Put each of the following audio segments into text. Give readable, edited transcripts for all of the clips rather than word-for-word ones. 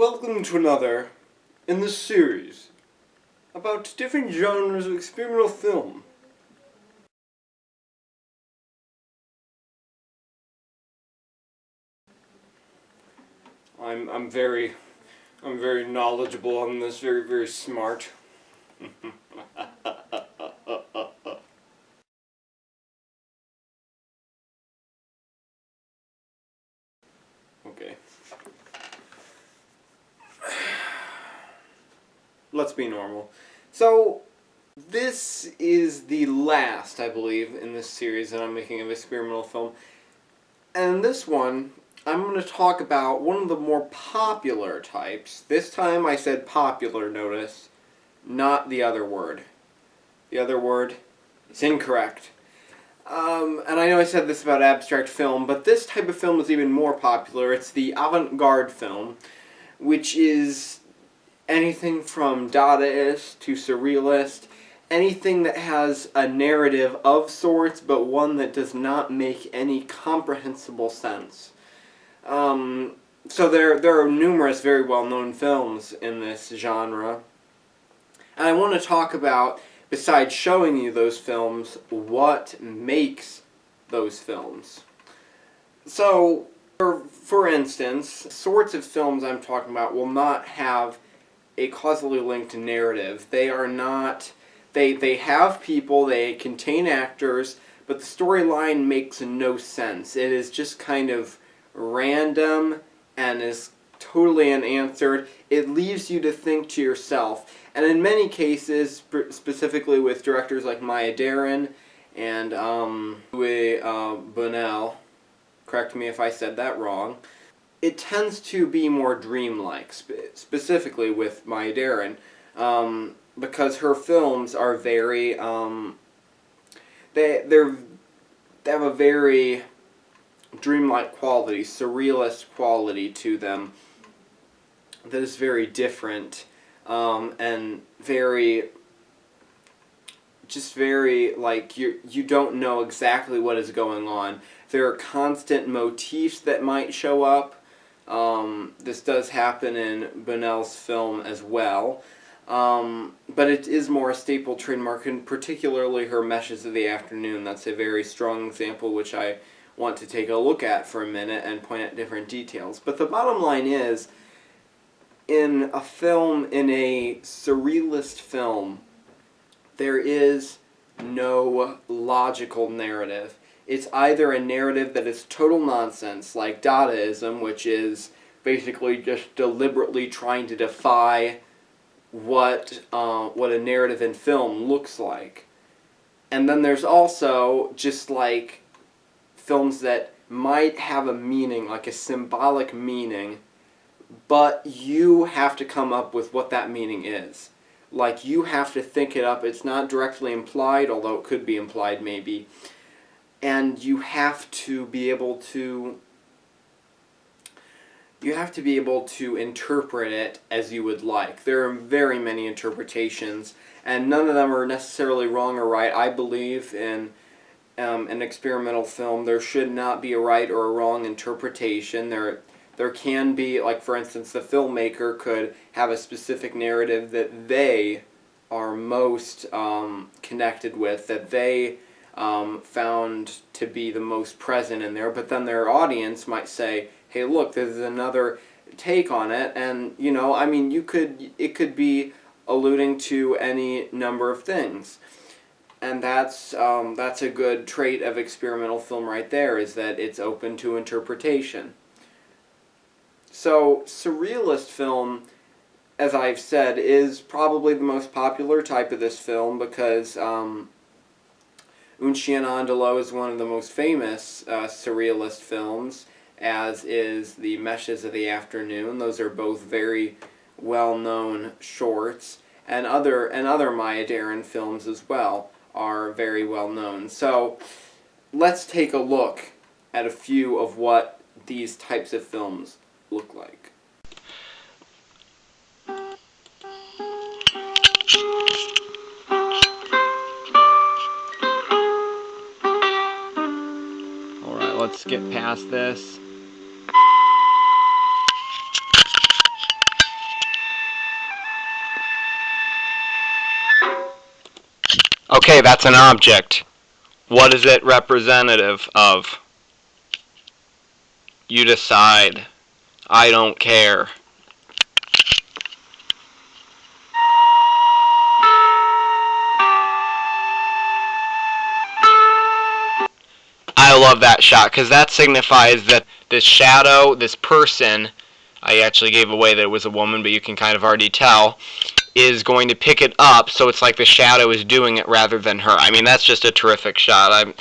welcome to another in this series about different genres of experimental film. I'm very knowledgeable on this, very smart. Okay. Let's be normal. So, this is the last, I believe, in this series that I'm making of experimental film. And this one, I'm going to talk about one of the more popular types. This time I said popular, notice, not the other word. The other word is incorrect. And I know I said this about abstract film, but this type of film is even more popular. It's the avant-garde film, which is anything from Dadaist to Surrealist, anything that has a narrative of sorts, but one that does not make any comprehensible sense. So there are numerous very well-known films in this genre, and I want to talk about, besides showing you those films, what makes those films. So, for instance, sorts of films I'm talking about will not have a causally linked narrative. They are not, they have people, they contain actors, but the storyline makes no sense. It is just kind of random and is totally unanswered. It leaves you to think to yourself. And in many cases, specifically with directors like Maya Deren and Louis Buñuel, correct me if I said that wrong, it tends to be more dreamlike, specifically with Maya Deren, because her films are very, they have a very dreamlike quality, surrealist quality to them that is very different, and very, like, you don't know exactly what is going on. There are constant motifs that might show up. This does happen in Buñuel's film as well, but it is more a staple trademark, and particularly her Meshes of the Afternoon. That's a very strong example which I want to take a look at for a minute and point at different details. But the bottom line is, in a film, in a surrealist film, there is no logical narrative. It's either a narrative that is total nonsense, like Dadaism, which is basically just deliberately trying to defy what a narrative in film looks like. And then there's also just like films that might have a meaning, like a symbolic meaning, but you have to come up with what that meaning is. Like, you have to think it up. It's not directly implied, although it could be implied maybe. And you have to be able to interpret it as you would like. There are very many interpretations, and none of them are necessarily wrong or right. I believe in an experimental film, there should not be a right or a wrong interpretation. There can be, like, for instance, the filmmaker could have a specific narrative that they are most connected with, that they found to be the most present in there, but then their audience might say, hey, look, there's another take on it, and, you know, I mean, it could be alluding to any number of things. And that's a good trait of experimental film right there, is that it's open to interpretation. So, surrealist film, as I've said, is probably the most popular type of this film because Un Chien Andalou is one of the most famous surrealist films, as is the Meshes of the Afternoon. Those are both very well-known shorts, and other Maya Deren films as well are very well-known. So, let's take a look at a few of what these types of films look like. Alright, let's skip past this. Okay, that's an object. What is it representative of? You decide. I don't care. I love that shot because that signifies that this shadow, this person, I actually gave away that it was a woman, but you can kind of already tell, is going to pick it up, so it's like the shadow is doing it rather than her. I mean, that's just a terrific shot.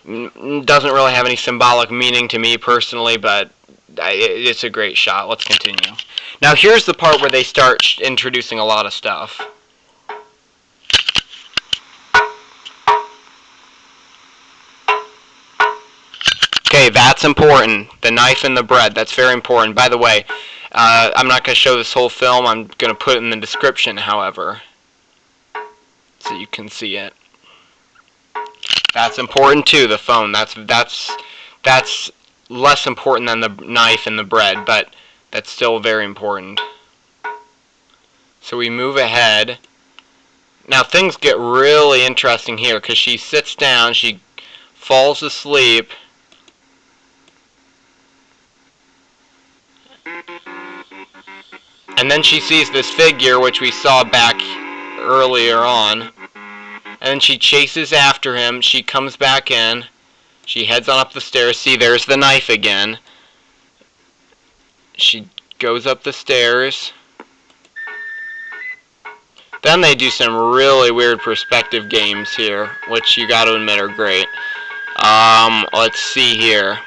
Doesn't really have any symbolic meaning to me personally, but it's a great shot. Let's continue. Now here's the part where they start introducing a lot of stuff. Okay, that's important. The knife and the bread, that's very important. By the way, I'm not going to show this whole film. I'm going to put it in the description, however, so you can see it. That's important too, the phone. That's less important than the knife and the bread, but that's still very important. So we move ahead. Now things get really interesting here because she sits down, she falls asleep. And then she sees this figure, which we saw back earlier on. And then she chases after him. She comes back in. She heads on up the stairs. See, there's the knife again. She goes up the stairs. Then they do some really weird perspective games here, which you gotta admit are great. Let's see here.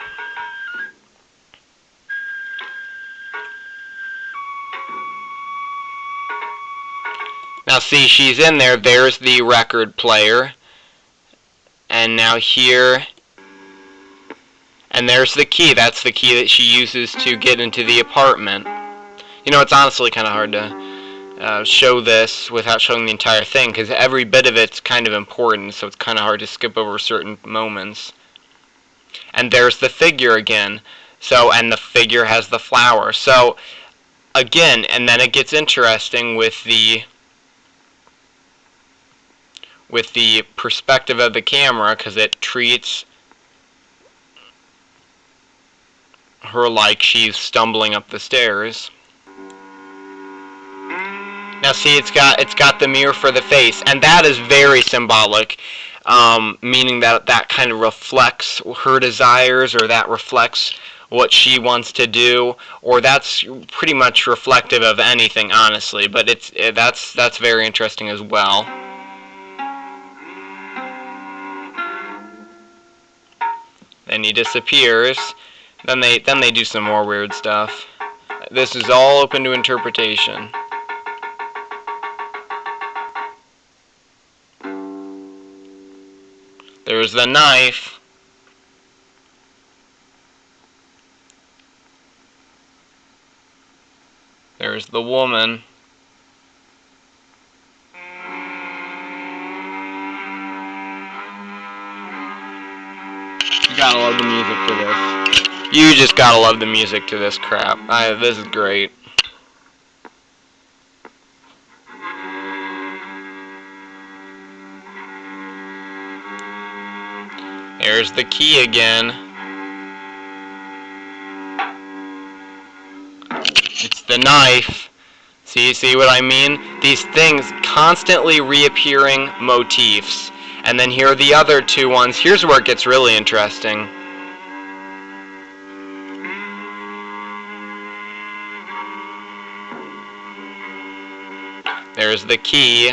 Now see, she's in there. There's the record player. And now here, and there's the key. That's the key that she uses to get into the apartment. You know, it's honestly kind of hard to show this without showing the entire thing, because every bit of it's kind of important, so it's kind of hard to skip over certain moments. And there's the figure again. So, and the figure has the flower. So, again, and then it gets interesting with the perspective of the camera, because it treats her like she's stumbling up the stairs. Now see, it's got the mirror for the face, and that is very symbolic, meaning that kind of reflects her desires, or that reflects what she wants to do, or that's pretty much reflective of anything, honestly. But that's very interesting as well. Then he disappears. Then they do some more weird stuff. This is all open to interpretation. There's the knife. There's the woman. You gotta love the music to this. You just gotta love the music to this crap. This is great. There's the key again. It's the knife. See what I mean? These things constantly reappearing motifs. And then here are the other two ones. Here's where it gets really interesting. There's the key.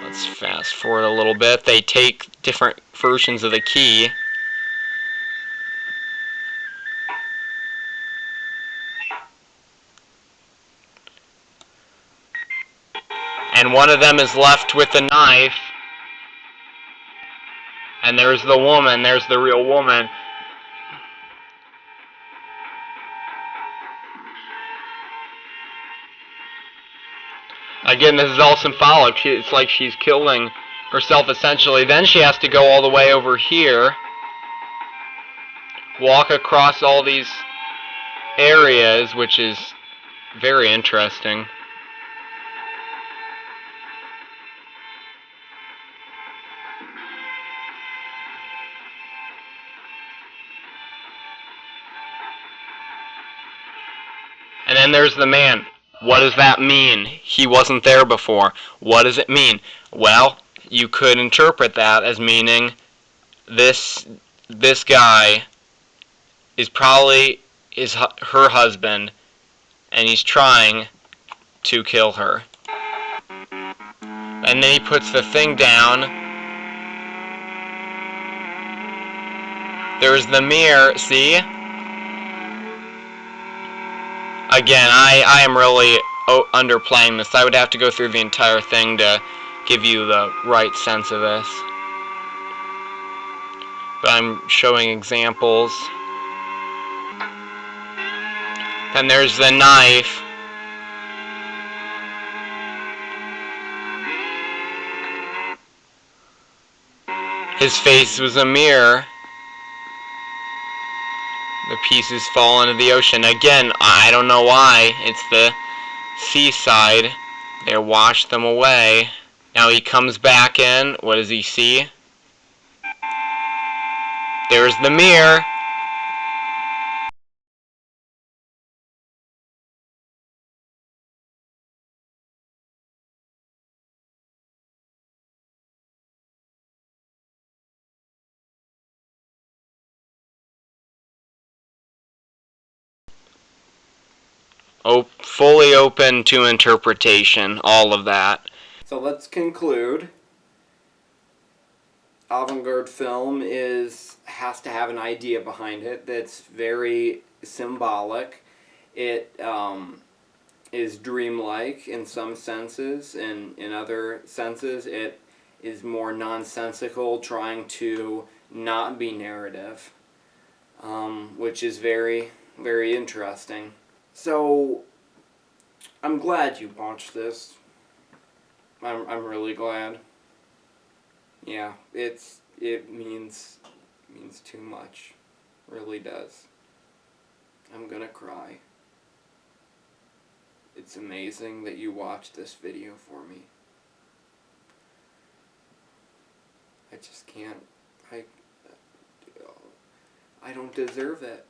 Let's fast forward a little bit. They take different versions of the key. And one of them is left with the knife. And there's the woman. There's the real woman. Again, this is all symbolic. It's like she's killing herself, essentially. Then she has to go all the way over here, walk across all these areas, which is very interesting. then there's the man. What does that mean? He wasn't there before. What does it mean? Well, you could interpret that as meaning this guy is probably her husband, and he's trying to kill her. And then he puts the thing down. There's the mirror, see? Again, I am really underplaying this. I would have to go through the entire thing to give you the right sense of this. But I'm showing examples. Then there's the knife. His face was a mirror. The pieces fall into the ocean. Again, I don't know why. It's the seaside. They washed them away. Now he comes back in. What does he see? There's the mirror. Fully open to interpretation, all of that. So let's conclude. Avant-garde film has to have an idea behind it that's very symbolic. It is dreamlike in some senses, and in other senses it is more nonsensical, trying to not be narrative, which is very, very interesting. So I'm glad you watched this. I'm really glad. Yeah, it means too much. Really does. I'm gonna cry. It's amazing that you watched this video for me. I just can't. I don't deserve it.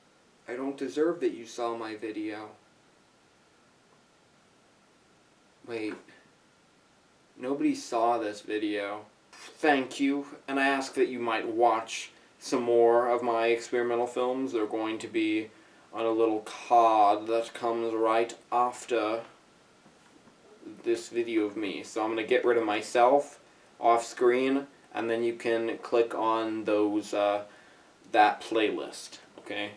I don't deserve that you saw my video. Wait. Nobody saw this video. Thank you, and I ask that you might watch some more of my experimental films. They're going to be on a little card that comes right after this video of me. So I'm going to get rid of myself off screen, and then you can click on those that playlist, okay?